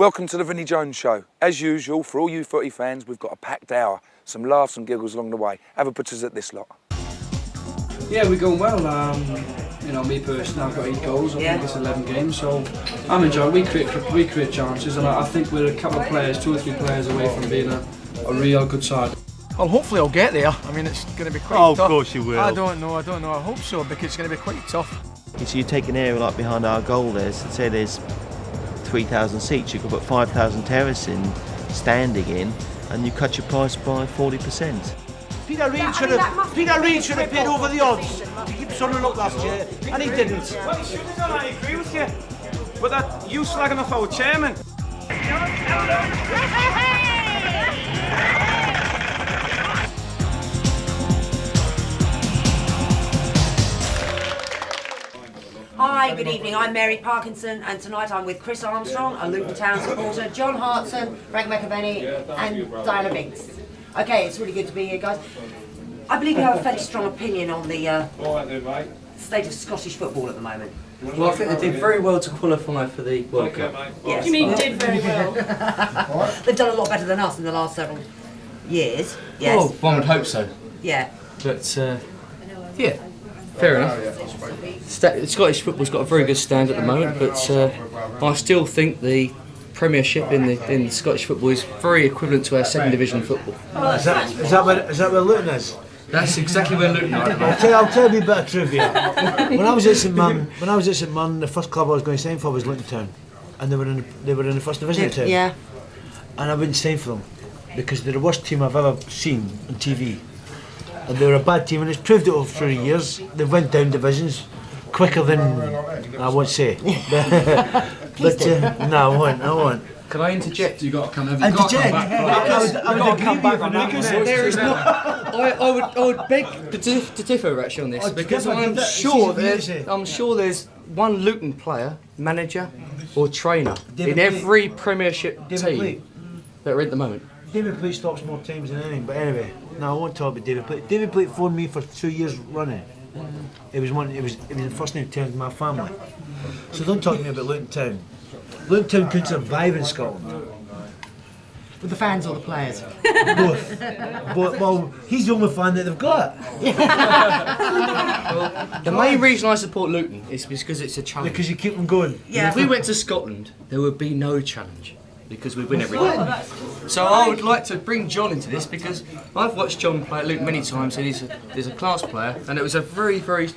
Welcome to the Vinnie Jones Show. As usual, for all you footy fans, we've got a packed hour. Some laughs and giggles along the way. Have a put us at this lot. Yeah, we're going well. You know, me personally, I've got 8 goals. I think it's 11 games, so I'm enjoying. We create chances, and I think we're a couple of players, 2 or 3 players away from being a real good side. Well, hopefully I'll get there. I mean, it's going to be quite tough. Of course you will. I don't know. I hope so, because it's going to be quite tough. So you take an area like behind our goal there, so say there's 3,000 seats, you could put 5,000 terrace in, standing in, and you cut your price by 40%. Peter Reid should have paid over the odds to keep Sunderland up last year, and he didn't. Well, he should have done, I agree with you. But that, you slagging off our chairman. Hi, good evening. I'm Mary Parkinson, and tonight I'm with Chris Armstrong, a Luton Town supporter, John Hartson, Frank McAvennie, and Diana Binks. Okay, it's really good to be here, guys. I believe you have a fairly strong opinion on the state of Scottish football at the moment. Well, I think they did very well to qualify for the World Cup. Yes. What do you mean did very well? They've done a lot better than us in the last several years. Yes. Well, one would hope so. Yeah. But, yeah, fair enough. Scottish football's got a very good stand at the moment, but I still think the Premiership in Scottish football is very equivalent to our second division football. Is that where Luton is? That's exactly where Luton are. I'll tell you a bit of trivia. When I was at St Mirren, the first club I was going to sign for was Luton Town, and they were in the first division of town. Yeah. And I wouldn't sign for them because they're the worst team I've ever seen on TV, and they were a bad team, and it's proved it over 3 years. They went down divisions quicker than I won't say. But no, I won't. Can I interject? You got to come. I would come back on that because there is not. I would beg to differ actually on this, because I'm sure there's one Luton player, manager, or trainer in every Premiership team that are at the moment. David Pleat stops more times than anything, but anyway, no, I won't talk about David Pleat. David Pleat phoned me for 2 years running. It was the first name turned my family. So don't talk to me about Luton Town. Luton Town couldn't survive in Scotland. With the fans or the players? Both. Well, he's the only fan that they've got. Well, the main reason I support Luton is because it's a challenge. Because you keep them going. Yeah. If we went to Scotland, there would be no challenge, because we win every game. So I would like to bring John into this, because I've watched John play at Luton many times, and he's a class player, and it was a very, very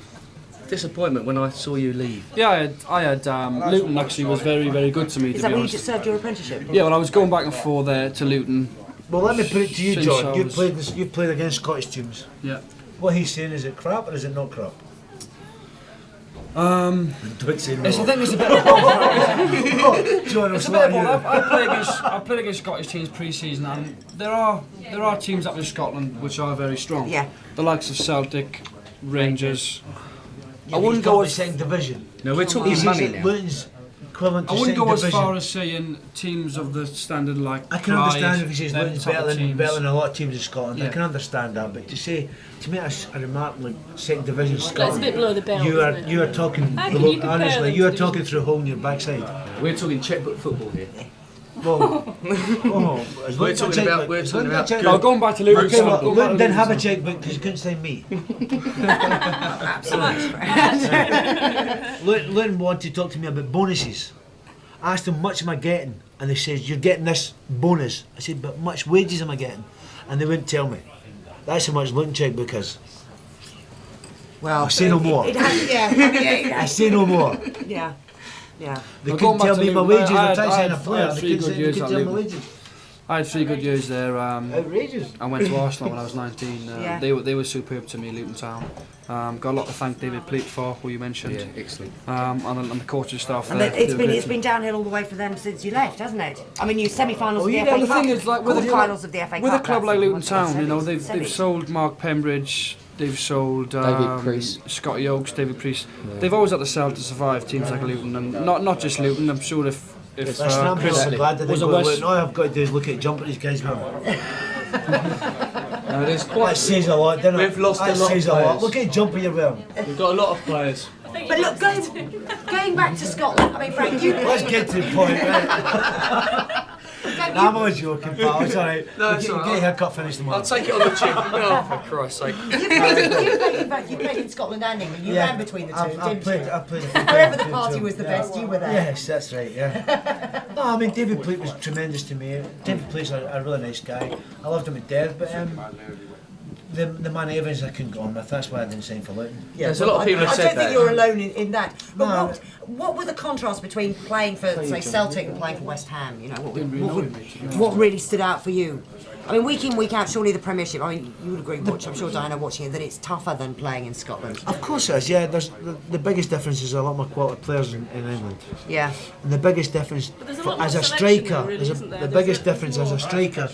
disappointment when I saw you leave. Yeah, I had Luton actually was very, very good to me. Is to that be where you honest. just served your apprenticeship? Yeah, well, I was going back and forth there to Luton. Well, let me put it to you, Since John. I You've played against Scottish teams. Yeah. What he's saying, is it crap or is it not crap? Don't say no. I think it's a bit of both. John, It's a bit of both. I played against Scottish teams pre-season, and there are teams up in Scotland which are very strong. Yeah. The likes of Celtic, Rangers. I wouldn't go as second division. No, we're talking money now. Luton's equivalent to I wouldn't second go as division. far as saying teams of the standard like I can Clyde, understand if he says them Luton's type of teams. better than a lot of teams in Scotland. I Yeah. can understand that, but to make a remark like second division That's a Scotland, bit below the belt, you isn't are talking. How can you compare Honestly, them you are to talking through a hole in your backside. We're talking checkbook football here. Well, We're talking about. No, going back to Luton. Okay, well, going back to Luton didn't have a Luton. checkbook because you couldn't sign me. Absolutely. Luton wanted to talk to me about bonuses. I asked them, much am I getting? And they said, you're getting this bonus. I said, but much wages am I getting? And they wouldn't tell me. That's how much Luton checkbook is. Well, I say no more. I say no more. Yeah. Yeah. They Well, couldn't going back tell to me my Luton, wages. I I'm had- trying to I sign had- a player. I had They 3 couldn't good say- they years couldn't at tell my Luton. wages. I had 3 good years there. Outrageous. I went to Arsenal when I was 19. Yeah. They were superb to me, Luton Town. Got a lot to thank David Pleat for, who you mentioned. Yeah, excellent. And the coaching staff And there. it's They were great been to me. downhill all the way for them since you left, hasn't it? I mean, you semi-finals of the Well, FA the Cup, thing is, like with quarter-finals of the FA Cup. with a club like that's Luton what Town, you know, semis. they've sold Mark Pembridge, they've sold David Priest. Scotty Oakes, David Priest. They've always had to sell to survive teams like Luton, and not just Luton. I'm sure if Listen, I'm Chris really glad that they was a go to West. Luton. All I've got to do is look at jumping these guys with. There's That quite. says a lot, doesn't it? We've lost a That lot of says a lot. players. Look at the jumper you're wearing. We've got a lot of players. But look, going back to Scotland, I mean, Frank, you... Let's get to the point, right? I'm always joking, pal. It's alright. No, it's Get alright. your haircut finished tomorrow. I'll take it on the chin. Oh, for Christ's sake. You played in Scotland and England. You ran between the two, I didn't played. you? Wherever the party was the best, you were there. Yes, that's right, yeah. No, I mean, David Pleat was tremendous to me. David Pleat's a really nice guy. I loved him to death, but the man Evans I couldn't go on with, that's why I didn't sign for Luton. Yeah, there's a lot of people have said I don't think that. you're alone in that. But No. what were the contrasts between playing for, say, Celtic and playing for West Ham? You know, what really stood out for you? I mean, week in, week out, surely the Premiership, I mean, you would agree, I'm sure Diana watching it, that it's tougher than playing in Scotland. Of course it is, yeah. There's the biggest difference is a lot more quality players in England. Yeah. And the biggest difference there's a lot more as a selection striker, though, really, isn't there? the biggest difference as a striker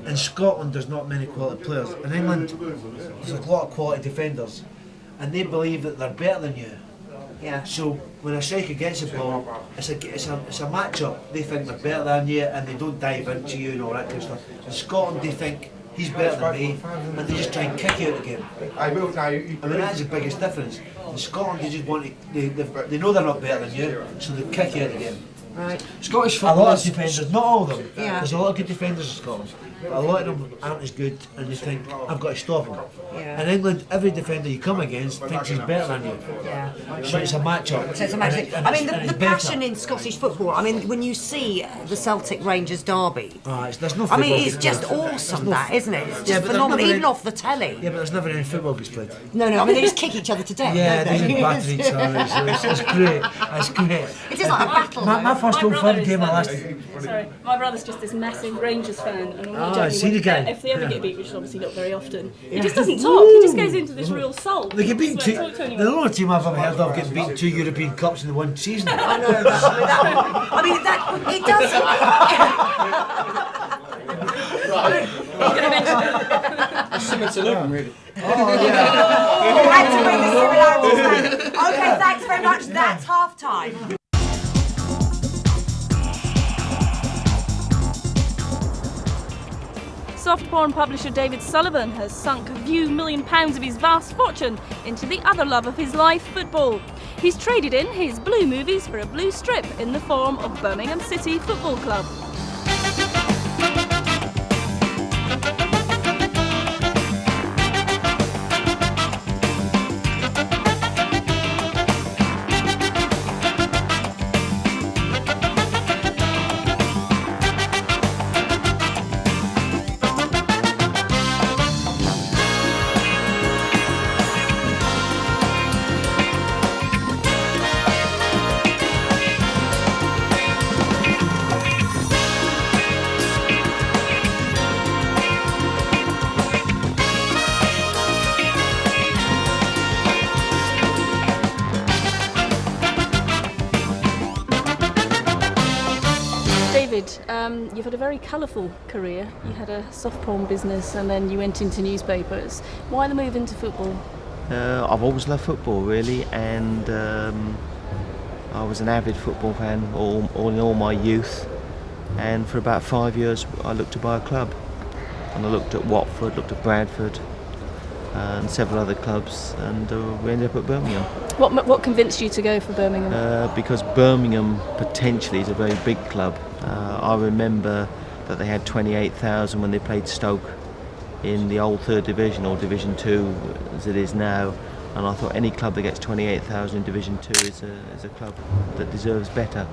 in Scotland, there's not many quality players. In England, there's a lot of quality defenders, and they believe that they're better than you. Yeah. So when a striker gets the ball, it's a match-up. They think they're better than you, and they don't dive into you and all that kind of stuff. In Scotland, they think he's better than me, and they just try and kick you out of the game. I mean, that's the biggest difference. In Scotland, they just want to, they know they're not better than you, so they kick you out of the game. Right. Scottish A lot of footballers. defenders, not all of them. Yeah. There's a lot of good defenders in Scotland, but a lot of them aren't as good, and they think, I've got to stop him. Yeah. In England, every defender you come against thinks he's better than you. Yeah. So it's a match-up. So it's a match. And I mean, it's the better. passion in Scottish football, I mean, when you see the Celtic Rangers derby, There's no I mean, football it's gets just played. awesome, There's that, isn't it? It's Yeah, just but there's phenomenal, never even any- off the telly. Yeah, but there's never any football gets played. No, I mean, they just kick each other to death. Yeah, don't they they? just batter each other. It's great. It's great. It is like a battle. My though. first Old Firm game I last. Sorry, my brother's just this massive Rangers fan, and Ah, generally see the game. if they ever get beat, which is obviously not very often, he just doesn't talk. He just goes into this real sulk. They get beaten He two. doesn't talk to The anyone. only team I've ever heard of getting beaten 2 European Cups in the one season. I know that. I mean, that it does. Similar to Luton, really. Had to bring the similarities back. Okay, thanks very much. That's half time. Soft porn publisher David Sullivan has sunk a few £1 million of his vast fortune into the other love of his life, football. He's traded in his blue movies for a blue strip in the form of Birmingham City Football Club. David, you've had a very colourful career. You had a soft porn business and then you went into newspapers. Why the move into football? I've always loved football, really, and I was an avid football fan in all my youth. And for about 5 years, I looked to buy a club, and I looked at Watford, looked at Bradford, and several other clubs, and we ended up at Birmingham. What convinced you to go for Birmingham? Because Birmingham potentially is a very big club. I remember that they had 28,000 when they played Stoke in the old third division, or Division 2 as it is now, and I thought any club that gets 28,000 in Division 2 is a club that deserves better.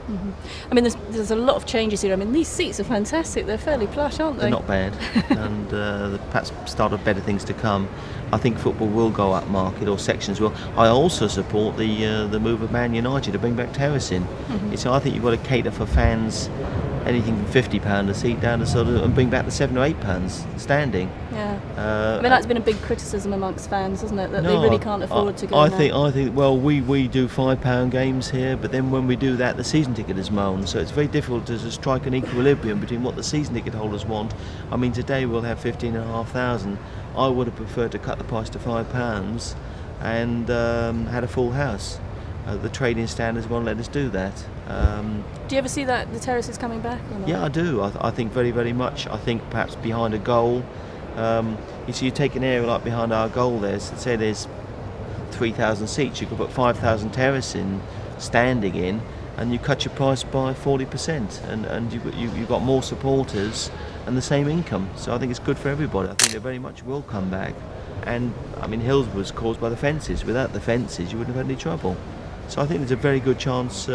Mm-hmm. I mean, there's a lot of changes here. I mean, these seats are fantastic. They're fairly plush, aren't they? They're not bad, and the perhaps start of better things to come. I think football will go up market, or sections will. I also support the move of Man United to bring back terracing. Mm-hmm. So I think you've got to cater for fans, anything from £50 a seat down to sort of, and bring back the £7 or £8 standing. Yeah. I mean, that's been a big criticism amongst fans, hasn't it? That they really can't afford to go. I think. Well, we do £5 games here, but then when we do that, the season ticket is mown. So it's very difficult to strike an equilibrium between what the season ticket holders want. I mean, today we'll have 15,500. I would have preferred to cut the price to £5 and had a full house. The trading standards won't let us do that. Do you ever see that the terraces coming back? Or not? Yeah, I do. I think very, very much. I think perhaps behind a goal, you see, you take an area like behind our goal. There's 3,000 seats, you could put 5,000 terrace in, standing in, and you cut your price by 40%, and you've got more supporters and the same income. So I think it's good for everybody. I think they very much will come back. And I mean, Hillsborough was caused by the fences. Without the fences, you wouldn't have had any trouble. So I think there's a very good chance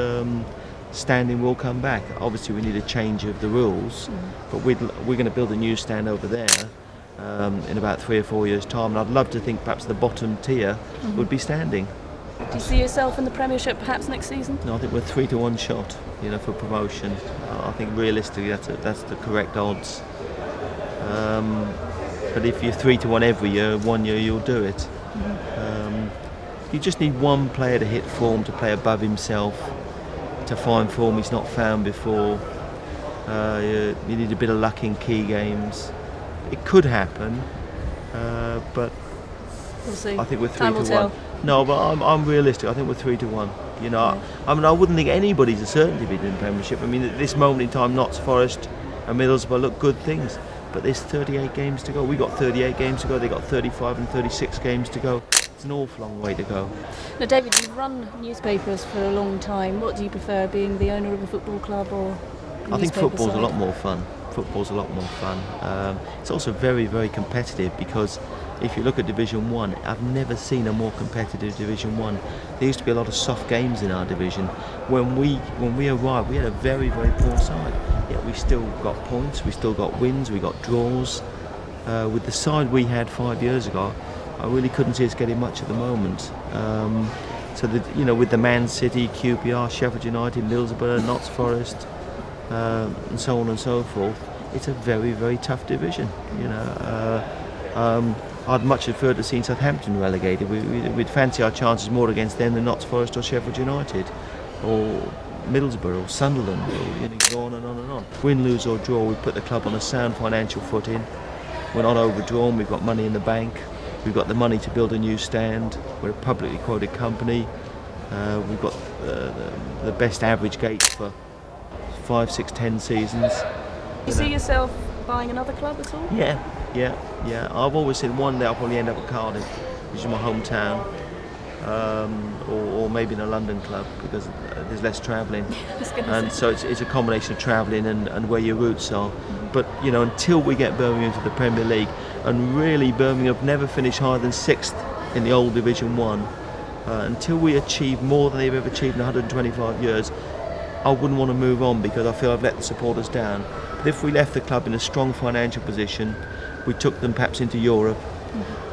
standing will come back. Obviously, we need a change of the rules, but we're going to build a new stand over there in about 3 or 4 years' time. And I'd love to think perhaps the bottom tier would be standing. Do you see yourself in the Premiership perhaps next season? No, I think we're 3-1 shot, for promotion. I think realistically that's the correct odds. But if you're 3-1 every year, 1 year you'll do it. You just need one player to hit form, to play above himself, to find form he's not found before. You need a bit of luck in key games. It could happen, but we'll see. I think we're Time will 3-1. tell. No, but I'm realistic. I think we're 3-1. I mean, I wouldn't think anybody's a certainty to be in the Premiership. I mean, at this moment in time, Notts Forest and Middlesbrough look good things, but there's 38 games to go. We got 38 games to go. They got 35 and 36 games to go. It's an awful long way to go. Now, David, you've run newspapers for a long time. What do you prefer, being the owner of a football club or a I think newspaper football's side? a lot more fun. Football's a lot more fun. It's also very, very competitive, because if you look at Division 1, I've never seen a more competitive Division 1. There used to be a lot of soft games in our division. When we arrived, we had a very, very poor side. Yet we still got points, we still got wins, we got draws. With the side we had 5 years ago, I really couldn't see us getting much at the moment. With the Man City, QPR, Sheffield United, Middlesbrough, Notts Forest, and so on and so forth, it's a very, very tough division. I'd much prefer to see Southampton relegated. We'd fancy our chances more against them than Notts Forest or Sheffield United, or Middlesbrough or Sunderland, or go on and on and on. Win, lose or draw, we put the club on a sound financial footing. We're not overdrawn, we've got money in the bank, we've got the money to build a new stand, we're a publicly quoted company, we've got the best average gates for 5, 6, 10 seasons. Do you see yourself buying another club at all? Yeah. I've always said one day I'll probably end up at Cardiff, which is my hometown, or maybe in a London club, because there's less travelling. And so it's a combination of travelling and where your roots are. But until we get Birmingham into the Premier League, and really Birmingham have never finished higher than 6th in the old Division 1, until we achieve more than they've ever achieved in 125 years, I wouldn't want to move on, because I feel I've let the supporters down. But if we left the club in a strong financial position, we took them perhaps into Europe,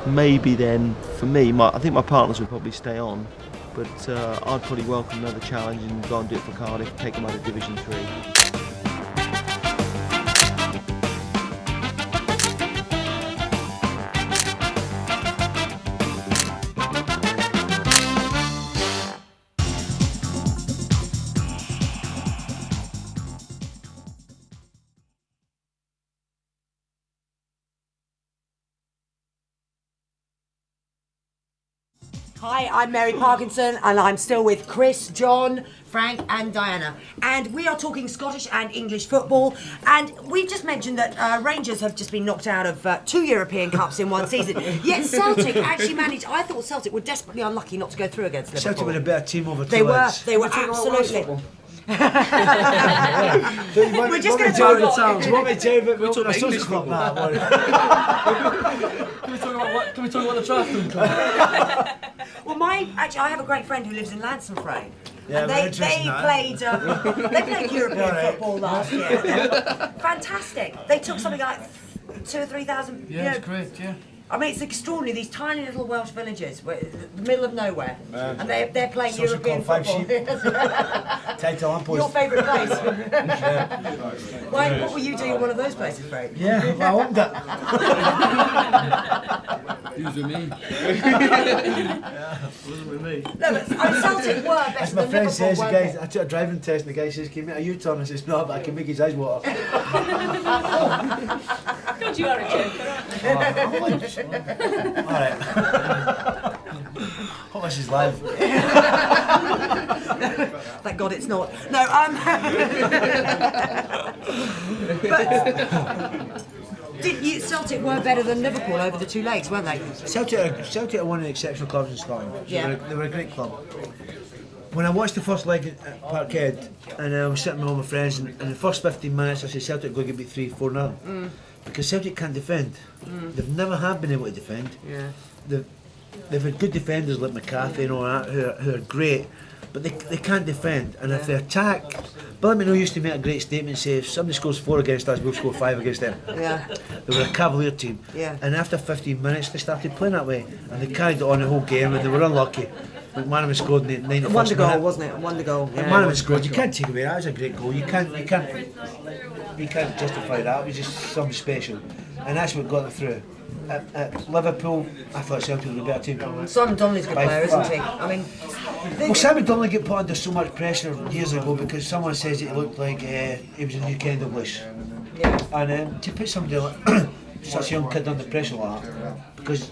maybe then, for me, I think my partners would probably stay on, but I'd probably welcome another challenge and go and do it for Cardiff, take them out of Division 3. Hi, I'm Mary Parkinson, and I'm still with Chris, John, Frank and Diana. And we are talking Scottish and English football. And we've just mentioned that Rangers have just been knocked out of 2 European Cups in one season. Yet Celtic actually managed, I thought Celtic were desperately unlucky not to go through against Liverpool. Celtic were a better team over 2 They were legs. absolutely. We're just going to talk about Can we talk about the draft? Well, I have a great friend who lives in Llansantffrain. Yeah, and we're they played European football last year. Fantastic. They took something like 2,000 or 3,000. Yeah, it's great, yeah. I mean, it's extraordinary. These tiny little Welsh villages, the middle of nowhere, and they're playing European football. Your favourite place. What were you doing in one of those places, Frank? Yeah, well, I owned it. He was with me. Wasn't with me. No, but Celtic were better As my than friend Liverpool, says, weren't they? I took a driving test and the guy says, can you make a U-turn? I says, no, but I can make his eyes water. God, you are a joker, Alright. Hope this is live. Thank God it's not. No, Celtic were better than Liverpool over the 2 legs, weren't they? Celtic are one of the exceptional clubs in Scotland. Yeah. They were a great club. When I watched the first leg at Parkhead, and I was sitting with all my friends, and in the first 15 minutes I said Celtic are going to beat 3-4-0. Because Celtic can't defend. They've never have been able to defend. Yeah. They've had good defenders like McCarthy and all that who are great, but they can't defend. And if they attack, Billy McNeil used to make a great statement and say, if somebody scores 4 against us, we'll score 5 against them. Yeah. They were a cavalier team. Yeah. And after 15 minutes they started playing that way, and they carried it on the whole game, and they were unlucky. McManaman scored in the 91st Wonder goal, minute. wasn't it? Wonder goal. Yeah. McManaman scored. You can't take away that. Was a great goal. You can't justify that. It was just something special, and that's what got them through. At Liverpool, I thought Celtic were a better team. Simon Donnelly's a good By player, far. isn't he? I mean, Well, Simon Donnelly got put under so much pressure years ago because someone says he looked like he was a new Kendall Bush. yeah. And to put somebody like such a young kid under pressure like that, because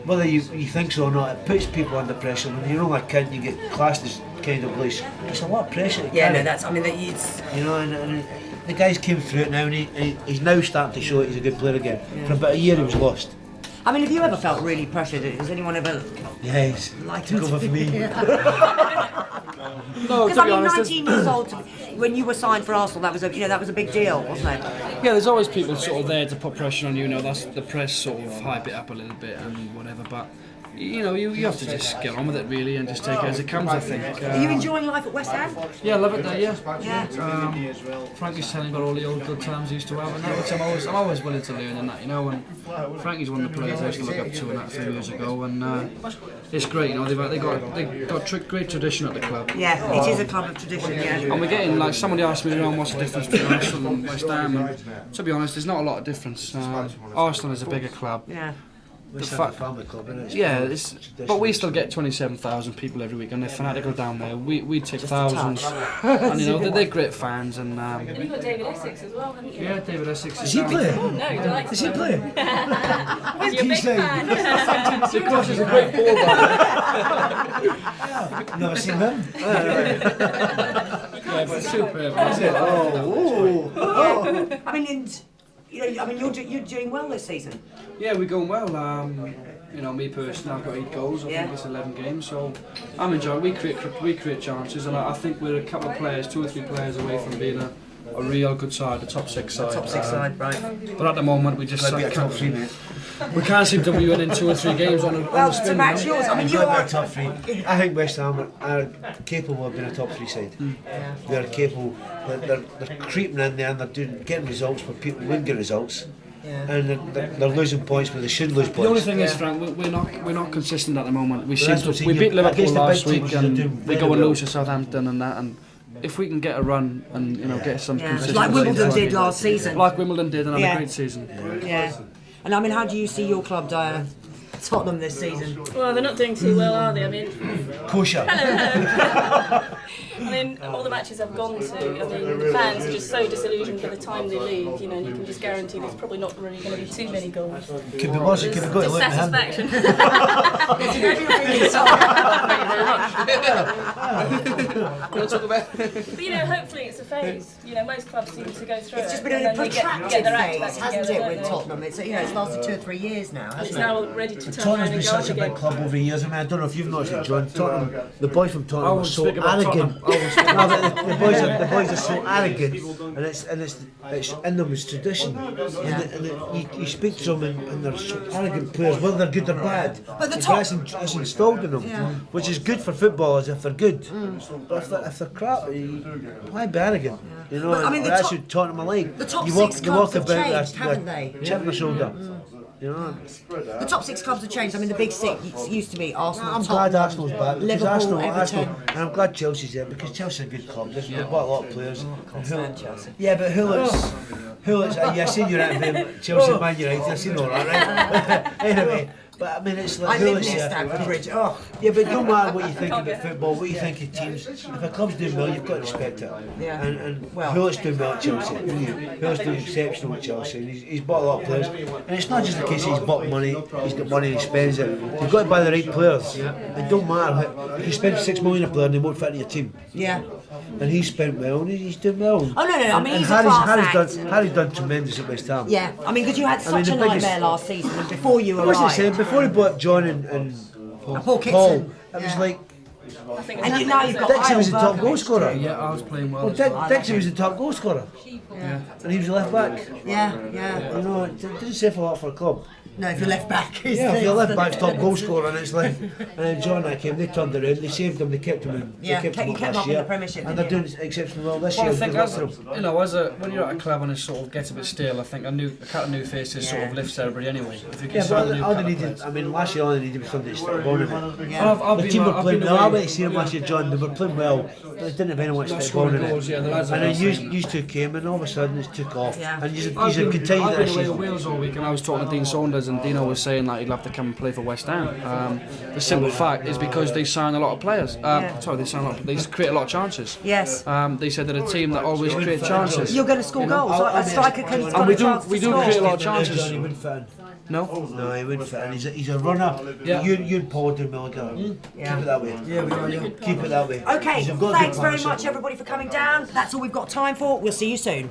whether you think so or not, it puts people under pressure. When you're only a kid and you get classed as Kendall Bush, it's a lot of pressure. to Yeah, carry. no, that's. I mean, it's. You know, and the guy's came through it now, and he's now starting to show that he's a good player again. For about a year he was lost. I mean, have you ever felt really pressured? Has anyone ever Yeah, he's liked took over for me. No, Because to I be mean, honest, 19 years old, when you were signed for Arsenal, that was a big deal, wasn't it? yeah, there's always people sort of there to put pressure on you. You know, that's the press sort of hype it up a little bit and whatever. But you know, you have to just get on with it really and just take it as it comes. I think. Are you enjoying life at West Ham? Yeah, I love it there. Yeah. Yeah. Frankie's telling about all the old good times he used to have, and that, which I'm always willing to learn and that, you know. And Frankie's one of the players I used to look up to and that a few years ago, and it's great, you know. They got great tradition at the club. Yeah, it is a club of tradition. Yeah. And we're getting, like, somebody asked me around what's the difference between Arsenal and West Ham, and to be honest, there's not a lot of difference. Arsenal is a bigger club. Yeah. It's a family club, isn't it? Yeah, but we still get 27,000 people every week, and they're fanatical down there. We take thousands, and you know they're great fans. And You've got David Essex as well, haven't you? yeah, David Essex Is he playing? Oh, no, he likes Is he playing? He's your big fan. of course, he's a great ball back. Never seen him. Yeah, but superb. I mean, you're doing well this season. Yeah, we're going well. You know, me personally, I've got 8 goals. I think it's 11 games, so I'm enjoying. We create chances, and I think we're a couple of players, 2 or 3 players away from being a real good side, the top 6 side. Top 6 side, right? But at the moment, we just Be a top 3, mate. we can't seem to be winning 2 or 3 games on Well, the spin. to match yours, I mean, you Enjoy are. being a top 3. I think West Ham are capable of being a top 3 side. They're capable. They're creeping in there and they're getting results where people wouldn't get results. And they're losing points where they should lose points. The only thing is, Frank, we're not consistent at the moment. We that's what I'm we saying, beat Liverpool against the big last week, teams, you're doing and we very go and well. lose to Southampton and that. And if we can get a run and get some consistency, Like Wimbledon did last season. like Wimbledon did, and had Yeah. a great season. Yeah. And I mean, how do you see your club, Diana? Tottenham this season. Well, they're not doing too well, are they? I mean, Kosher. I mean, all the matches I've gone to, I mean, the fans are just so disillusioned by the time they leave, you know, and you can just guarantee there's probably not really going to be too many goals. Could be worse. Could be good. Dissatisfaction. But you know, hopefully it's a phase. You know, most clubs seem to go through It's just it, been and a then they protracted get their act back phase, hasn't together, it, don't with they? Tottenham? It's lasted 2 or 3 years now, hasn't It's it? now ready to turn around Tottenham's and been go such a again. big club over the years. I mean, I don't know if you've noticed it, John. Tottenham, the boys from Tottenham are so speak about arrogant. Tottenham. I will speak about the boys are so arrogant, and it's in them as tradition. And you speak to them, and they're so arrogant players, whether they're good or bad. But the It's installed in them, which is good for footballers if they're good. But if they're crap, why be arrogant? You know, But, I mean, the that's top- what Tottenham are like. the top you 6 you clubs have about changed, with haven't they? Chip on the shoulder. You know. The top 6 clubs have changed. I mean, the big 6 used to be Arsenal, I'm glad Tottenham, Arsenal's back because Liverpool, Arsenal, Everton. and I'm glad Chelsea's there because Chelsea's a good club. They've bought a lot of players. Can't stand Chelsea. Yeah, but Hulick's yeah, I seen you at Chelsea, Man United. I seen all that, right? Anyway, but I mean, it's like I live Hulick's near here. Stamford Bridge. Oh, Yeah, but no matter what you think about football, what you think of teams, if a club's doing well, you've got to respect it. Yeah. And Well- Hulick's doing well at Chelsea. Hulick's doing exceptional at Chelsea. And he's bought a lot of players. And it's not just the case he's bought money, he's got money and he spends it. You've got to buy the right players. It don't matter. You can spend 6 million a player and they won't fit in your team. yeah. and he spent well, and he's doing well. Oh, no, I mean, and he's a class Harry's done tremendous at West Ham. Yeah, I mean, because you had such a nightmare last season, and before you What was arrived. he saying? Before he bought John and Paul, it was like... And now you've got Dixie was the top goal scorer. Yeah, I was playing well. Dixie was the top goal scorer. Yeah. And he was left back. Yeah. You know, it didn't say for a lot for a club. No, if you're left back. Yeah, if you're left back's top goal scorer, and it's like, and then John and I came, they turned around, they saved him, they kept him in, kept him last up in year, the Premiership, and they're doing exceptionally well this Well, year. I think Good as, luck to them. you know, when you're at a club and it sort of gets a bit stale, I think a couple of new faces sort of lifts everybody anyway. If you can Yeah, sign a but new all couple they of needed, players. I mean, last year all they needed was somebody to start going in it. Yeah. The team were playing well. I went to see them last year, John. They were playing well, but they didn't have anyone to start going in goals, it. yeah, the lads And are then awesome. you two came, and all of a sudden it took off. Yeah. And you I've could tell you been that away to season. Wales all week, and I was talking to Dean Saunders, and Dino was saying that he'd love to come and play for West Ham. The simple fact is because they sign a lot of players. Sorry, they create a lot of chances. Yes. They said they're a team that always create chances. You're going to score goals. A striker can got we a do- chance we to do score. create a lot of chances. Johnny wouldn't fit in. No? No, he wouldn't fit in. He's a runner. Yeah. You and Paul do well together. Yeah. Keep it that way. Yeah, we are. Yeah. Keep it that way. Okay, He's a good thanks very partnership. much everybody for coming down. That's all we've got time for. We'll see you soon.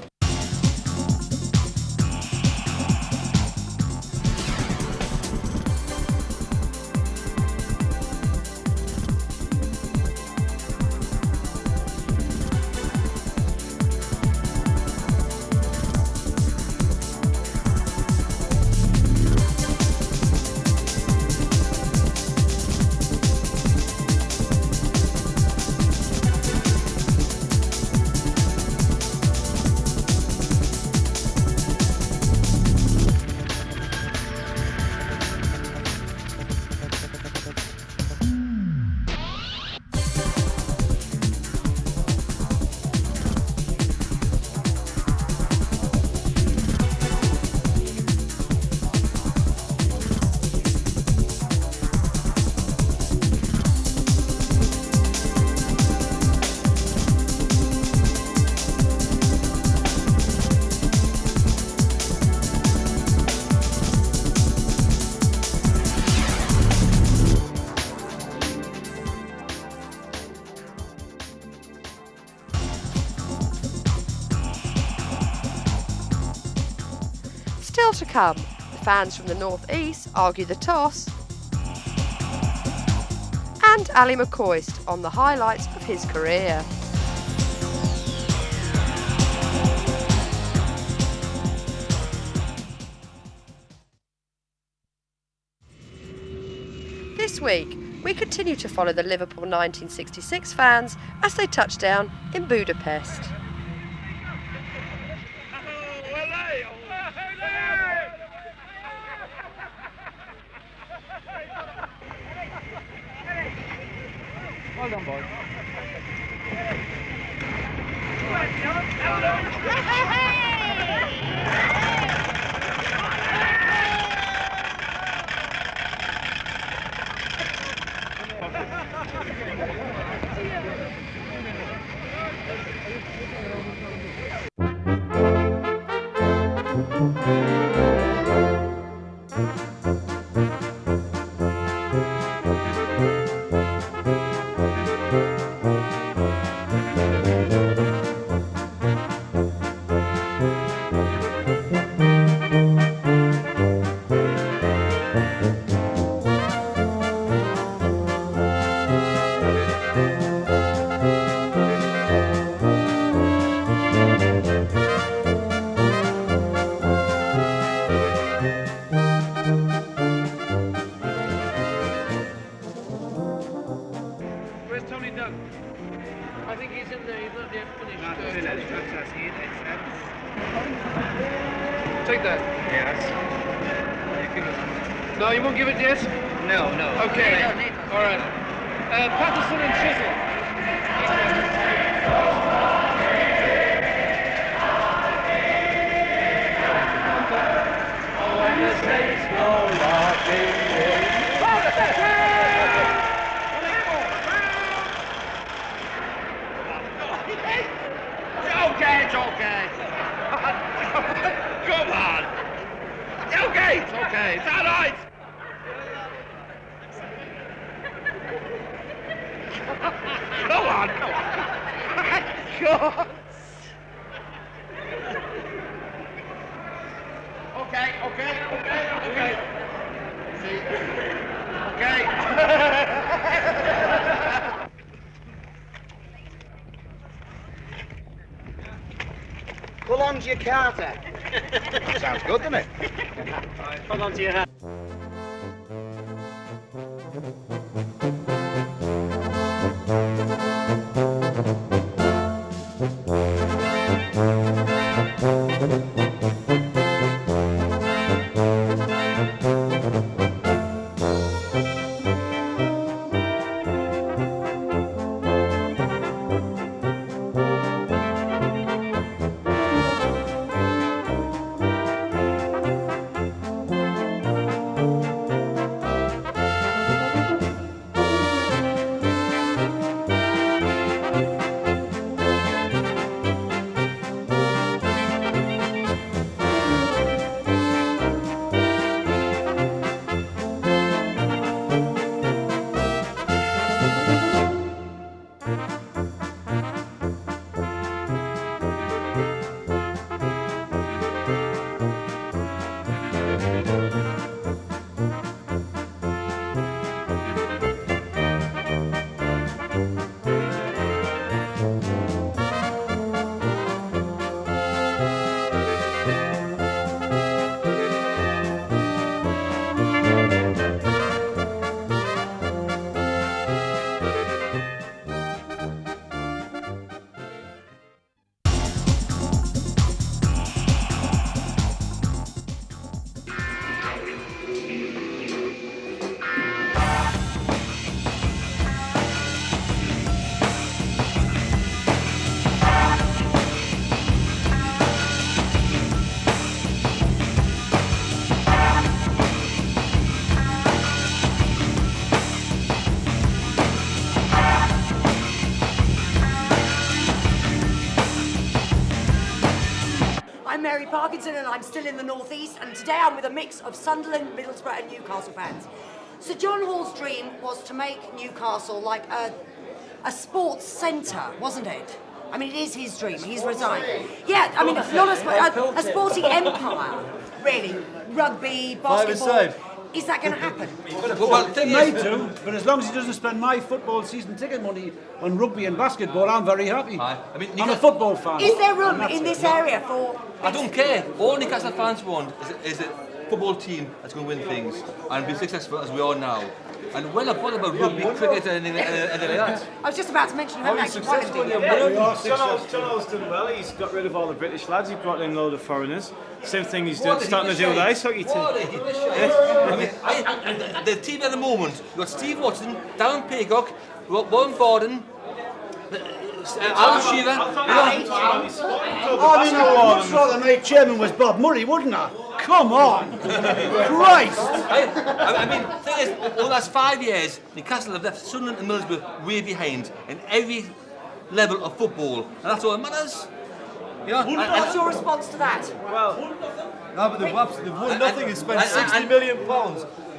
Still to come, the fans from the North East argue the toss, and Ali McCoist on the highlights of his career. This week, we continue to follow the Liverpool 1966 fans as they touch down in Budapest. Well done, boys. Take that. Yes. No, you won't give it yet? No. Okay. All right. Patterson and Chisel. It's okay. Come on. It's okay. It's all right. Go on. God! Okay. See? Okay. Pull on to your Carter. Sounds good, doesn't it? Pull on to your hat. Parkinson and I'm still in the northeast, and today I'm with a mix of Sunderland, Middlesbrough and Newcastle fans. Sir John Hall's dream was to make Newcastle like a sports centre, wasn't it? I mean, it is his dream. He's resigned. Yeah, I mean, not a sporting empire, really. Rugby, basketball. Is that going to happen? Well, it might do, but as long as he doesn't spend my football season ticket money on rugby and basketball, I'm very happy. I'm a football fan. Is there room in this area for... I don't care. All Newcastle fans want is a football team that's going to win things and be successful as we are now. And when I bother about rugby, cricket and anything like that. I was just about to mention how successful. John Hall's done well. He's got rid of all the British lads. He brought in a load of foreigners. Same thing he's doing, starting to do with the ice hockey team. I mean, the team at the moment, you've got Steve Watson, Darren Peacock, Warren Borden, Alan Shearer. I mean, I would rather my chairman was Bob Murray, wouldn't I? Come on! Christ! I mean, the thing is, over the last 5 years, Newcastle have left Sunderland and Middlesbrough way behind in every level of football, and that's all that matters. You know, what's your response to that? Well, no, but they've won nothing and spent £60 million.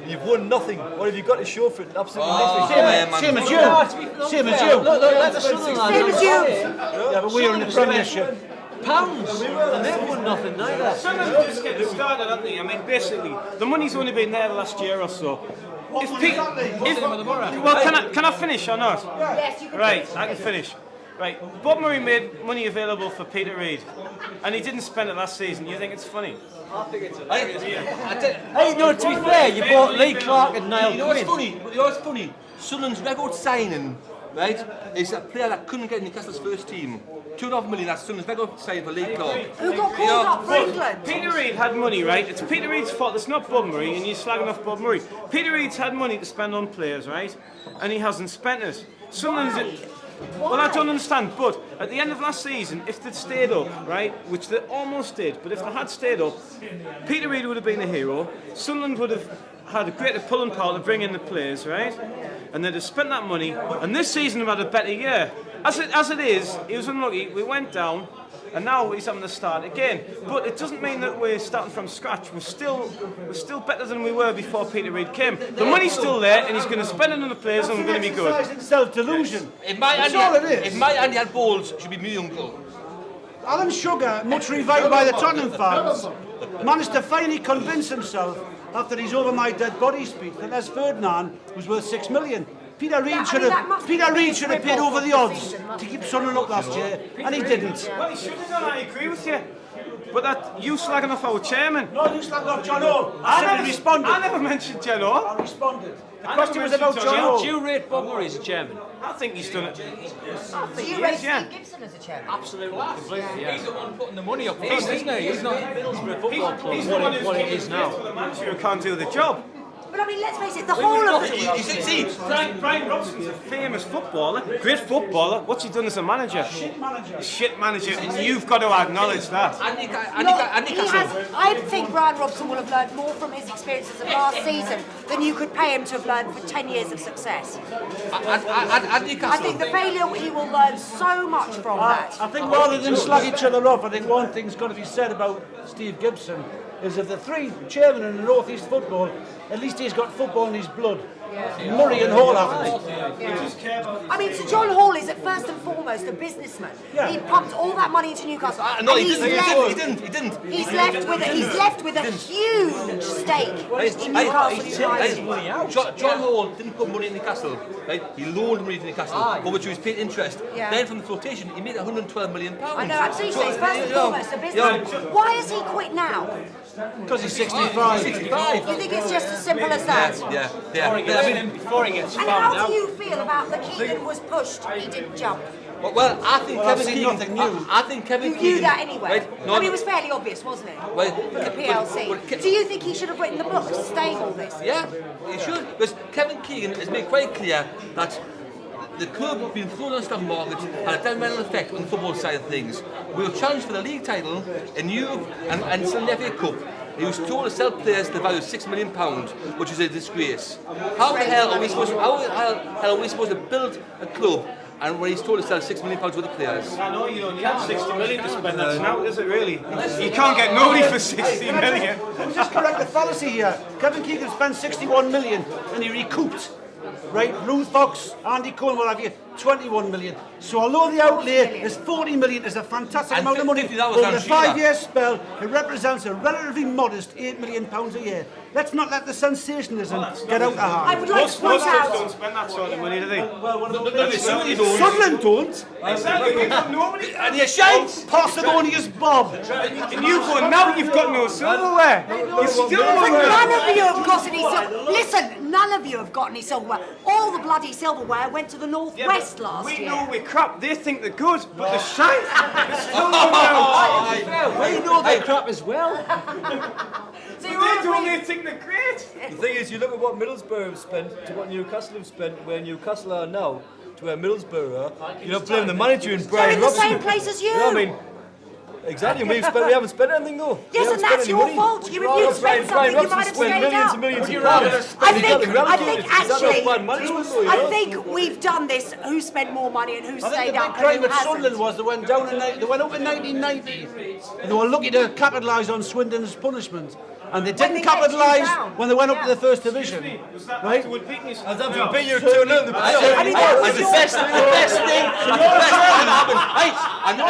You've won nothing. What have you got to show for it? Absolutely nothing. Same as you. Same as you. Same as you. Yeah, but we are in the Premiership. Pounds, and they've won nothing neither. Sunderland just getting started, haven't they? I mean, basically, the money's only been there the last year or so. Well, can I finish or not? Yes, you can. Right, I can finish. Right, Bob Murray made money available for Peter Reid, and he didn't spend it last season. You think it's funny? I think it's Hey, no, to be fair, you bought Lee Clark and Niall Quinn. You know what's funny? Sunderland's record signing, right, is a player that couldn't get Newcastle's first team. £2.5 million, that's Sunderland's record signing for Lee Clark. Who got called up for England? Peter Reid had money, right? It's Peter Reid's fault. It's not Bob Murray, and you're slagging off Bob Murray. Peter Reid's had money to spend on players, right? And he hasn't spent it. Sunderland's... Well, I don't understand, but at the end of last season, if they'd stayed up, right, which they almost did, but if they had stayed up, Peter Reid would have been a hero. Sunderland would have had a greater pulling power to bring in the players, right? And they'd have spent that money, and this season they've had a better year. As it is, he was unlucky. We went down, and now he's having to start again. But it doesn't mean that we're starting from scratch. We're still better than we were before Peter Reid came. The money's still there, and he's going to spend it on the players, and we're going to be good. It's self-delusion. If my Andy had balls, it should be me uncle. Alan Sugar, much reviled by the Tottenham fans, managed to finally convince himself, after his over my dead body speech, that Les Ferdinand was worth 6 million. Peter Reid should have paid over the odds to keep Sunderland up last year, and he didn't. Well, he should have done. I agree with you. But that you slagging off our chairman. No, you slagging off John O. I responded. I never mentioned John O. I responded. The question was about John O. Do you rate Bob Murray as a chairman? I think he's done it. Do you rate Steve Gibson as a chairman? Absolutely. Yeah. He's the one putting the money up front, isn't he? He's not Middlesbrough Football Club. He's the one who's getting his now. The manager who can't do the job. But I mean, let's face it, the whole of it. See, Brian Robson's a famous footballer, great footballer. What's he done as a manager? Shit manager, and you've got to acknowledge that. I think Brian Robson will have learned more from his experiences of last season than you could pay him to have learned for 10 years of success. I think the failure, he will learn so much from that. I think rather than slag each other off, I think one thing's got to be said about Steve Gibson is of the three chairmen in the North East football, at least he's got football in his blood. Yeah. Murray and Hall haven't. Yeah. I mean, Sir John Hall is at first and foremost a businessman. Yeah. He pumped all that money into Newcastle. No, he didn't. He's left with a huge stake in Newcastle United. John Hall didn't put money in Newcastle, right? He loaned money to Newcastle, for which he was paid interest. Yeah. Then from the flotation, he made £112 million. I know, absolutely. So he's first and foremost a businessman. Why has he quit now? Because he's 65. 65. You think it's just as simple as that? Yeah. Before he gets and found out. How do you feel about the Keegan was pushed, he didn't jump? Well, I think Kevin Keegan. I think Kevin Keegan. You knew that anyway. Right? No, I mean, it was fairly obvious, wasn't it? Well, for the PLC. Do you think he should have written the book staying all this? Yeah, he should. Because Kevin Keegan has made quite clear that the club has been thrown on the stock market had a detrimental effect on the football side of things. We were challenged for the league title in Europe and Sunday FA Cup. He was told to sell players to the value of £6 million, which is a disgrace. How the hell are we supposed to build a club and when he's told to sell £6 million worth of players? I know you only have 60 million to spend. That's now, is it really? You can't get nobody for 60 million. Just correct the fallacy here. Kevin Keegan spent 61 million and he recouped. Right, Ruth Fox, Andy Cohen, what have you, 21 million. So although the outlay is 40 million, is a fantastic amount of money, over the 5-year spell, it represents a relatively modest £8 million a year. Let's not let the sensationalism get out of hand. I would like to point out... don't spend that sort of money, do they? Well, what about Sunderland don't. Exactly, nobody... And you're shite! Parsimonious Bob. And you've got no silverware. You're still none of you have got any silverware. Listen, none of you have got any silverware. All the bloody silverware went to the Northwest last year. We know we're crap. They think they're good, but they're shite. We know they're crap as well. So they think they're great. The thing is, you look at what Middlesbrough have spent to what Newcastle have spent, where Newcastle are now to where Middlesbrough are. You're not blaming the manager and Brian Robson. They're in the same place as you. You know what I mean? Exactly, we haven't spent anything though. Yes, and that's your fault. You refused to spend something you might have scaled up. Millions and pounds. I think we've done this. Who spent more money and who stayed up? I think the big crime at Sunderland was they went down they went up in 1990 and they were lucky to capitalise on Swindon's punishment. And they didn't capitalise when they went up to the first division. Right? As after beat you 2-0 in the playoffs. I mean, that's the best thing that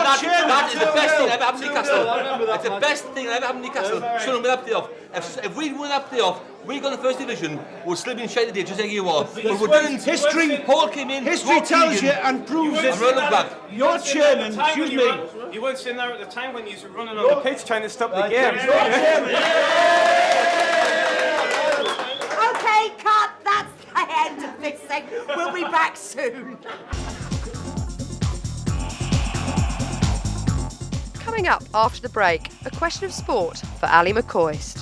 happened. That is the best thing that ever happened to Newcastle. It's the best thing that ever happened to Newcastle. Shouldn't have been that playoff. If we win that playoff, we got the first division, we're slipping shade today, just like you are. But we didn't. History tells you and proves it. Your chairman, excuse me. You weren't sitting there at the time when you were running on the pitch trying to stop the game. Okay, cut. That's the end of this thing. We'll be back soon. Coming up after the break, a question of sport for Ali McCoist.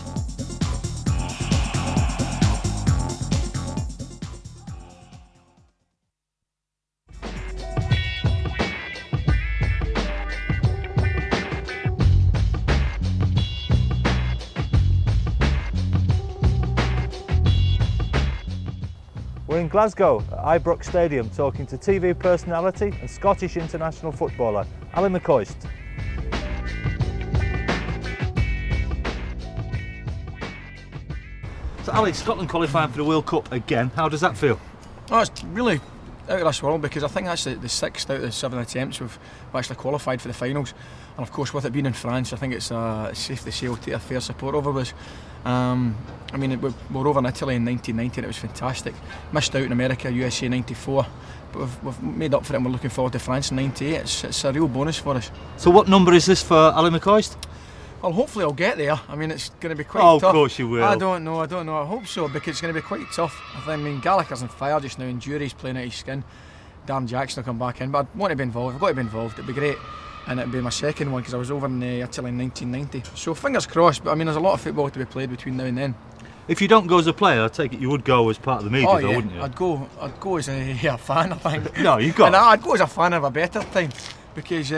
We're in Glasgow at Ibrox Stadium talking to TV personality and Scottish international footballer Ali McCoist. So Ali, Scotland qualifying for the World Cup again. How does that feel? Oh, it's really out of this world, because I think that's the 6th out of the 7 attempts we've actually qualified for the finals. And of course, with it being in France, I think it's safe to say we'll take a fair support over us. I mean, we were over in Italy in 1990 and it was fantastic. Missed out in America, USA 94, but we've made up for it and we're looking forward to France in 98. It's a real bonus for us. So what number is this for Ali McCoist? Well, hopefully I'll get there. I mean, it's going to be quite tough. Of course you will. I don't know. I hope so, because it's going to be quite tough. I mean, Gallagher's on fire just now and Jury's playing out his skin. Darren Jackson will come back in, but I want to be involved. I've got to be involved. It'd be great. And it'd be my second one because I was over in Italy in 1990. So fingers crossed, but I mean, there's a lot of football to be played between now and then. If you don't go as a player, I take it you would go as part of the media, though, wouldn't you? I'd go as a fan, I think. No, you've got. And I'd go as a fan of a better time, because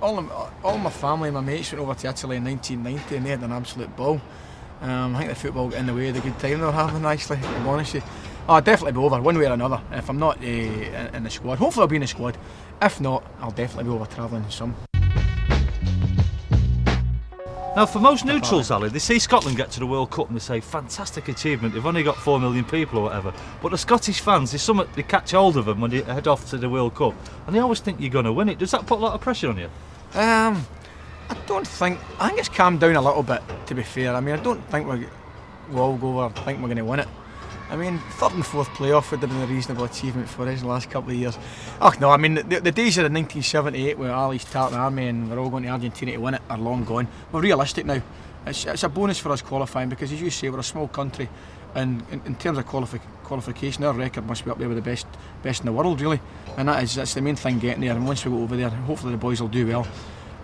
all my family, my mates went over to Italy in 1990 and they had an absolute ball. I think the football got in the way of the good time they were having, actually, to be honest with you. I'll definitely be over, one way or another. If I'm not in the squad, hopefully I'll be in the squad. If not, I'll definitely be over travelling some. Now, for most neutrals, Ali, they see Scotland get to the World Cup and they say, fantastic achievement, they've only got 4 million people or whatever. But the Scottish fans, they catch hold of them when they head off to the World Cup and they always think you're going to win it. Does that put a lot of pressure on you? I think it's calmed down a little bit, to be fair. I mean, I don't think we'll all go over and think we're going to win it. I mean, 3rd and 4th playoff would have been a reasonable achievement for us in the last couple of years. Oh no, I mean, the days of the 1978 with Ali's Tartan Army and we're all going to Argentina to win it are long gone. We're realistic now. It's a bonus for us qualifying because, as you say, we're a small country, and in terms of qualification, our record must be up there with the best in the world, really. And that's the main thing, getting there. And once we go over there, hopefully the boys will do well.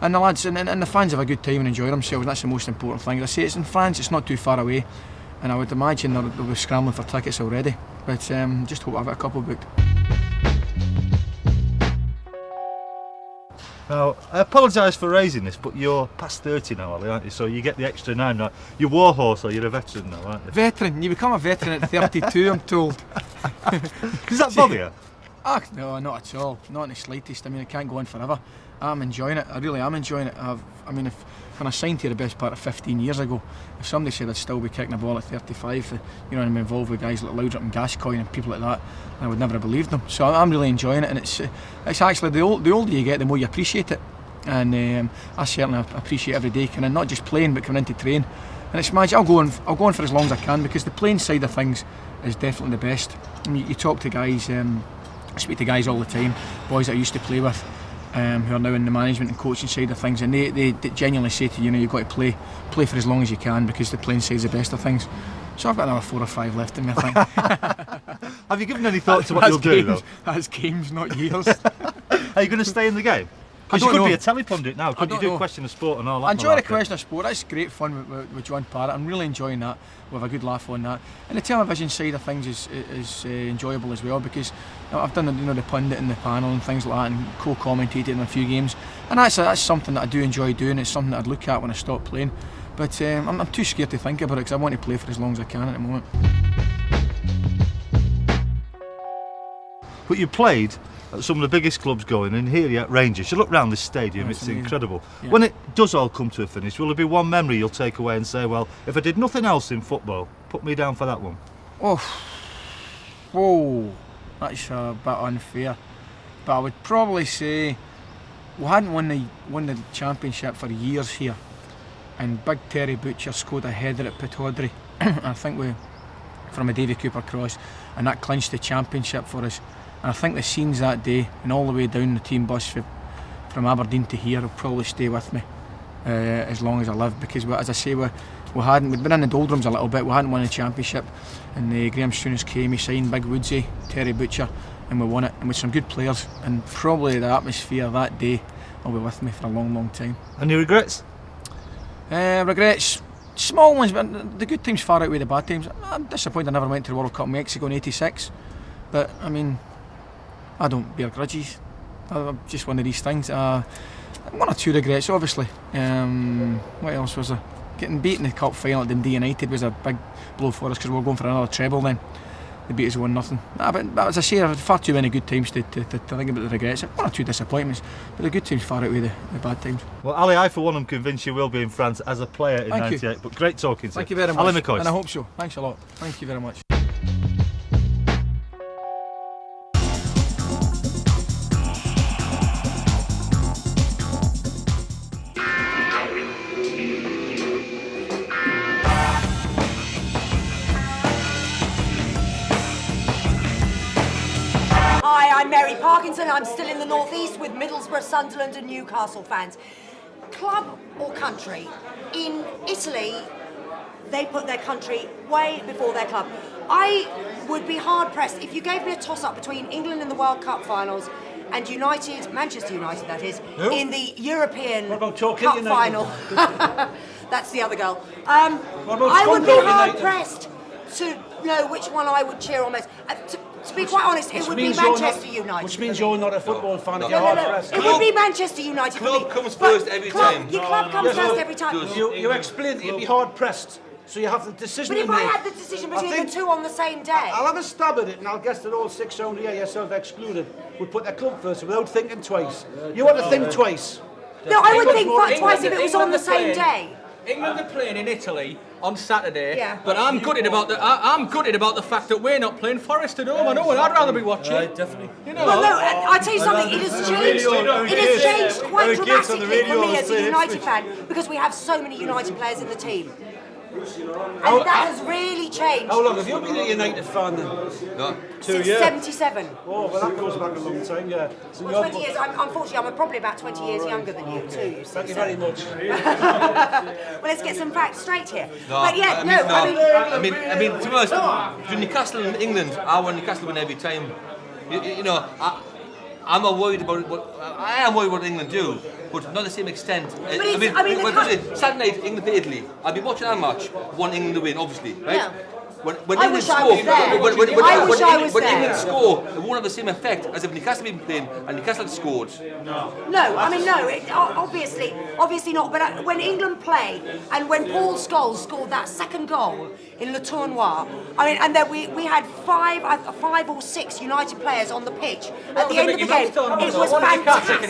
And the lads and the fans have a good time and enjoy themselves, and that's the most important thing. As I say, it's in France, it's not too far away. And I would imagine they'll be scrambling for tickets already. But just hope I've got a couple booked. Now, I apologise for raising this, but you're past 30 now, Ali, aren't you? So you get the extra 9 now. You're warhorse, or you're a veteran now, aren't you? Veteran? You become a veteran at 32, I'm told. Does that bother you? No, not at all. Not in the slightest. I mean, it can't go on forever. I'm enjoying it. I really am enjoying it. When I signed here the best part of 15 years ago, if somebody said I'd still be kicking a ball at 35, and I'm involved with guys like Loudrop and Gascoigne and people like that, I would never have believed them. So I'm really enjoying it, and it's actually the older you get, the more you appreciate it. And I certainly appreciate every day, kind of not just playing, but coming in to train. And it's magic. I'll go on for as long as I can, because the playing side of things is definitely the best. I mean, you talk to guys, I speak to guys all the time, boys that I used to play with, who are now in the management and coaching side of things, and they genuinely say to you, you've got to play for as long as you can, because the playing side is the best of things. So I've got another 4 or 5 left in me, I think. Have you given any thought to what you'll do, though? That's games, not years. Are you going to stay in the game? Because you could be a telepundit now, could you do Question of Sport and all that? I enjoy the Question of Sport. That's great fun with John Parrott. I'm really enjoying that. We'll have a good laugh on that. And the television side of things is enjoyable as well, because I've done the pundit and the panel and things like that, and co-commentated in a few games. And that's something that I do enjoy doing. It's something that I'd look at when I stop playing. But I'm too scared to think about it, because I want to play for as long as I can at the moment. But you played at some of the biggest clubs going, and here you're at Rangers. You look round this stadium, it's incredible. Yeah. When it does all come to a finish, will there be one memory you'll take away and say, well, if I did nothing else in football, put me down for that one? Whoa, that's a bit unfair. But I would probably say we hadn't won the championship for years here, and Big Terry Butcher scored a header at Pittodrie, I think from a Davy Cooper cross, and that clinched the championship for us. And I think the scenes that day, and all the way down the team bus from Aberdeen to here, will probably stay with me as long as I live, because as I say, we'd been in the doldrums a little bit. We hadn't won the championship, and Graham Souness came, he signed Big Woodsy, Terry Butcher, and we won it, and with some good players, and probably the atmosphere that day will be with me for a long, long time. Any regrets? Regrets? Small ones, but the good times far outweigh the bad times. I'm disappointed I never went to the World Cup in Mexico in '86, but I mean, I don't bear grudges. I'm just one of these things. 1 or 2 regrets, obviously. What else was there? Getting beaten in the cup final at Dundee United was a big blow for us, because we were going for another treble then. they beat us 1-0. But as I say, I've had far too many good times to think about the regrets. 1 or 2 disappointments, but the good times far outweigh the bad times. Well, Ali, I for one am convinced you will be in France as a player in '98. But great talking to you. Thank you very much. Ali McCoist. And I hope so. Thanks a lot. Thank you very much. Hi, I'm Mary Parkinson. I'm still in the northeast with Middlesbrough, Sunderland and Newcastle fans. Club or country? In Italy, they put their country way before their club. I would be hard-pressed if you gave me a toss-up between England in the World Cup finals and United, Manchester United that is, in the European Cup final. That's the other girl. I would be hard-pressed to know which one I would cheer on most. To be quite honest, it would be Manchester United. Which means you're not a football fan if No, you're no, hard no. pressed. It would be Manchester United for me. Club comes first every time. Your club comes first every time. You explained that you'd be hard pressed, so you have the decision But if to I make. had the decision between the two on the same day. I'll have a stab at it, and I'll guess that all 6 round here, yourself excluded, would put their club first without thinking twice. You want to think twice. No, I would think twice if it was on the same day. England are playing in Italy on Saturday, Yeah. but I'm gutted about the fact that we're not playing Forest at home. I know what I'd rather be watching. Definitely. You know. Well, no, I tell you something. It has changed. It has changed quite dramatically for me as a United fan because we have so many United players in the team, and that has really changed. How long have you been a United fan then? No. 2 Since years. 77. Oh, well, that goes back a long time, yeah. So Well, 20 years. Unfortunately, I'm probably about 20 years younger than you too. You see, Thank you very much. Well, let's get some facts straight here. No, But yeah, I mean, to be honest, between Newcastle and England, I want Newcastle win every time. You know, I'm not worried about what I am worried what England do, but not the same extent. Saturday night, England beat Italy. I'll be watching that match. Want England to win, obviously, right? Yeah. When I England wish I score, was there. when England score, it won't have the same effect as if Newcastle had been playing and Newcastle had scored. No, obviously not. But when England play, and when Paul Scholes scored that second goal in Le Tournoi, and then we had five or six United players on the pitch at the end of the game. It was fantastic.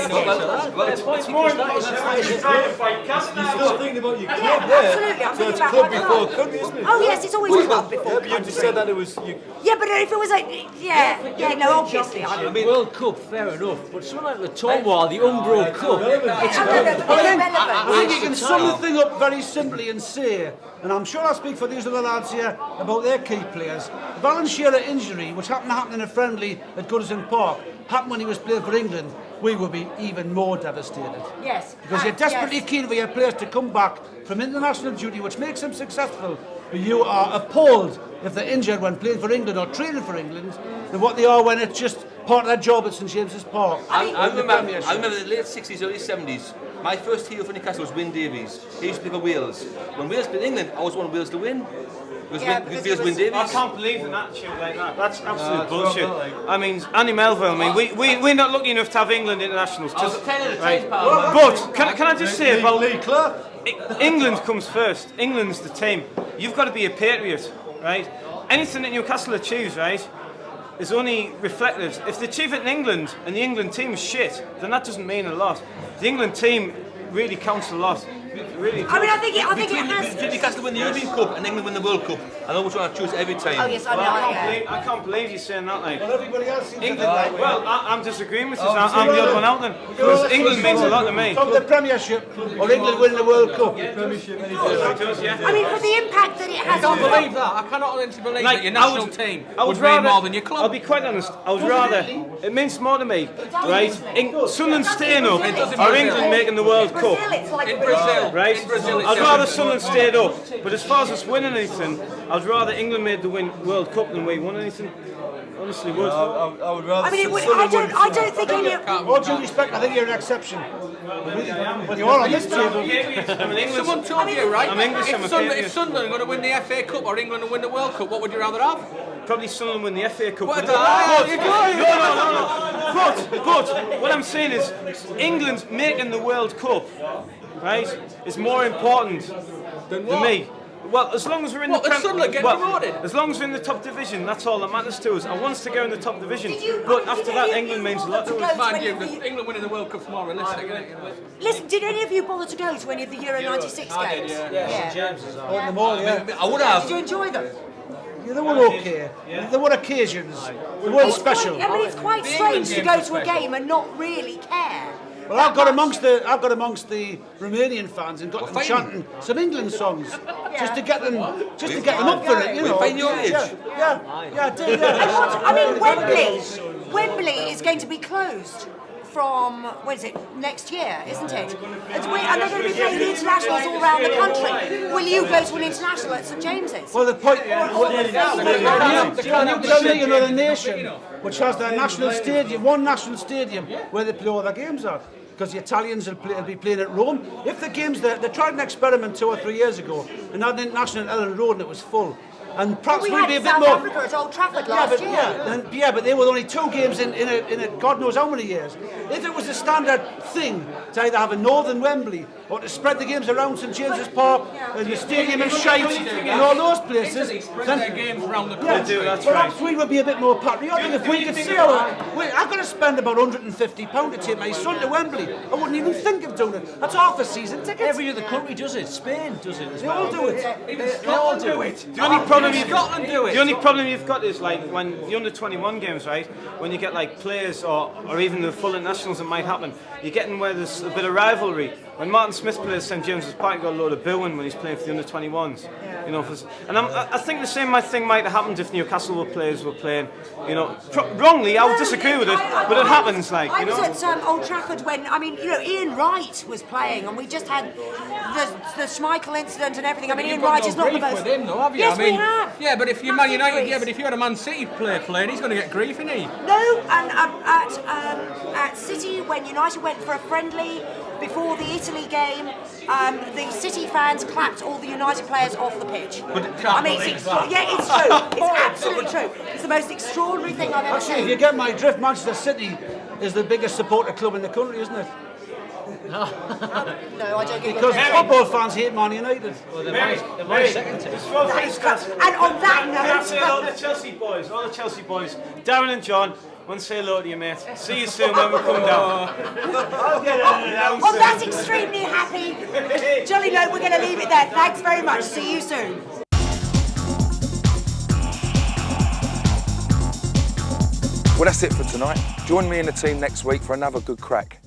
It's more important trying to fight Castle. You're still thinking about your club, Absolutely, I'm So thinking it's about club my before club. country, isn't it? Oh yes, it's always club before. Yeah, but you just said that it was. Yeah, but if it was no, obviously. I mean, World Cup, fair enough, but something like the Tournoi, the Umbro Cup, it's I think you can sum the thing up very simply and say, and I'm sure I'll speak for these other lads here about their key players. The Valenciennes injury, which happened to happen in a friendly at Goodison Park, happened when he was playing for England, we would be even more devastated. Yes. Because you're desperately keen for your players to come back from international duty, which makes them successful. But you are appalled if they're injured when playing for England or training for England than what they are when it's just part of their job at St James's Park. I remember the late 60s, early 70s. My first hero for Newcastle was Wyn Davies. He used to play for Wales. When Wales played England, I was one of Wales to win. Wyn Davies. I can't believe an attitude like that. That's absolute bullshit. I mean, Andy Melville, we're not lucky enough to have England internationals. Right. But can I just say about England comes first. England's the team. You've got to be a patriot, right? Anything that Newcastle achieves, right, is only reflected. If they achieve it in England and the England team is shit, then that doesn't mean a lot. The England team really counts a lot. Really. I think it has. Did Newcastle win the European Cup and England win the World Cup? I know which one I choose every time. Oh yes, I know. I can't believe you're saying that, like. Well, everybody else seems England, to think that way. well, I'm disagreeing with you. I'm the other one out then. Because England means a lot to me. From the Premiership or England winning the World Cup. It does, yeah. I mean, for the impact that it has. I can't believe that. I cannot honestly believe Like, that your national team I would would mean rather, more than your club. I'll be quite honest. I would rather. It means more to me, right? Sunderland staying up or England making the World Cup. In Brazil, Right? in Brazil, it's I'd rather Sunderland stayed up. But as far as us winning anything, I'd rather England made the World Cup than we won anything. Honestly, would. I would rather. I mean, I don't think any. All due respect, I think you're an exception. Well, you are on this table. Someone told you, right? I'm English, I'm a patriot. If Sunderland are going to win the FA Cup or England will win the World Cup, what would you rather have? Probably Sunderland win the FA Cup. What but- the hell? You're going? No. But what I'm saying is, England making the World Cup, right, is more important than me. Well, as long as we're in What, the Sunderland get promoted? as long as we're in the top division, that's all that matters to us. I want us to go in the top division, but after that, England means a lot to us. Mind you, England winning the World Cup's more realistic, isn't it? Listen, did any of you bother to go to any of the Euro 96 games? Them all, yeah. I would have. Did you enjoy them? Yeah, they were okay. They were occasions. They weren't special. I mean, it's quite strange to go to a game and not really care. Well, I've got amongst the Romanian fans and got them chanting some England songs just to get them up for it, you know. Find your age. Yeah, I did. I mean, Wembley is going to be closed from, when is it, next year, isn't it? And they're going to be playing the internationals all around the country. Will you go to an international at St James's? Well, the point, you know, the nation which has their national stadium, one national stadium where they play all their games at. Because the Italians will be playing at Rome. If the games, they tried an experiment 2 or 3 years ago and had an international at Ellen Road and it was full. And perhaps we'll be a bit South more. Africa at Old Trafford last year. But they were only 2 games in a God knows how many years. If it was a standard thing to either have a northern Wembley or to spread the games around St James's Park and the stadium in Shite and all those places, then games around the country. Perhaps we would be a bit more patriotic if we could see I've got to spend about £150 to take my son to Wembley. I wouldn't even think of doing it. That's half a season ticket. Every other country does it. Spain does it as They well. all do it. They all do it. The only problem you've got is like when the under-21 games, right? When you get like players or even the full internationals, it might happen. You're getting where there's a bit of rivalry. When Martin Smith plays St James's Park, he got a load of booing when he's playing for the under-21s. You know, I think the same thing might have happened if Newcastle players were playing. You know, wrongly, I would disagree with it, but it happens. Like, you know. I was at Old Trafford when, I mean, you know, Ian Wright was playing, and we just had the Schmeichel incident and everything. I mean, Ian Wright is not the most. With him, though, have you? Yes, I mean, we have. Yeah, but if you're Man United, but if you had a Man City player playing, he's going to get grief, isn't he? No, and at City, when United went for a friendly before the Italy game, the City fans clapped all the United players off the pitch. I mean, it's true. It's absolutely true. It's the most extraordinary thing I've ever Actually, seen. if you get my drift, Manchester City is the biggest supporter club in the country, isn't it? No, I don't get Because football fans hate Man United. Well, they're my second team. And on that note, all the Chelsea boys, Darren and John, want to say hello to you, mate. See you soon when we come down. I'll get it. on that extremely happy, jolly note, we're going to leave it there. Thanks very much. See you soon. Well, that's it for tonight. Join me and the team next week for another good crack.